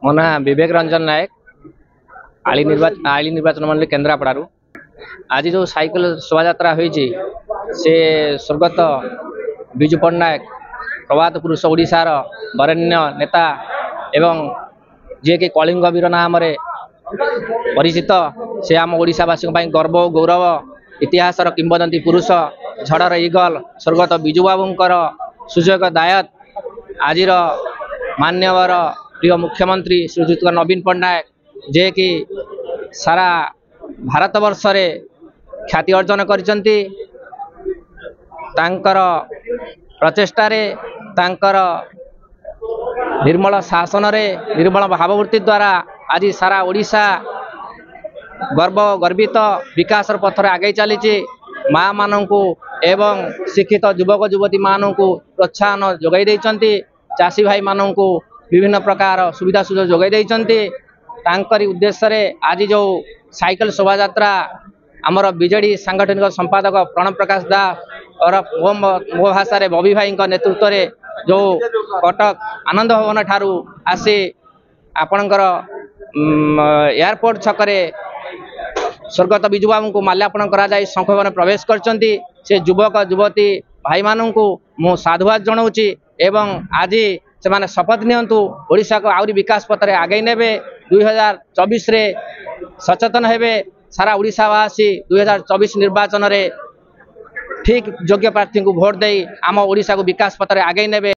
मो ना विवेक रंजन नायक आली निर्वाचन मंडली केन्द्रापड़ारू। आज जो साइकिल शोभा होती से स्वर्गत विजु पट्टनायक प्रभात पुरुष ओडिशार बरेण्य नेता एवं जे कि कलिंग वीर नाम परिचित से आम ओडिशावासी गर्व और गौरव इतिहासर किंवदंती पुरुष झड़र इगल स्वर्गत विजु बाबूंकर सुजोग दायत आज मान्यवर प्रिय मुख्यमंत्री श्रीजुत नवीन पट्टनायक जे कि सारा भारत वर्ष रे ख्याति अर्जन करचंती तांकर प्रचेष्टारे तांकर निर्मल शासन रे निर्मल भाववृत्ति द्वारा आज सारा ओडिशा गर्वित विकास पथर आगे चली माँ मानू एवं शिक्षित युवक युवती मानू प्रोत्साहन जोगाई देइचंती चाषी भाई मानू विभिन्न प्रकार सुविधा सुजोग जोगाई देइचंती। तांकरी उद्देश्य रे आज जो साइकिल शोभा यात्रा आमर बीजेडी सांगठनिक संपादक प्रणव प्रकाश दास और मो भाषा रे बबी भाई नेतृत्व रे जो कटक आनंद भवन ठारू आसी आपणकर एयरपोर्ट छकरे स्वर्गत विजु बाबू को माल्यार्पण करा जाय शंख भवन प्रवेश करचंती से युवक युवती भाई मानू मु साधुवाद जनाऊँगी एवं आज से माने शपथ नियंतु ओडिशा को आउरी विकास पथरे आगे नेबे 2024 रे सचेतन हेबे सारा ओडिशावासी 2024 निर्वाचन रे ठीक योग्य प्रार्थी को भोट दे आम ओडिशा को विकास पथरे आगे नेबे।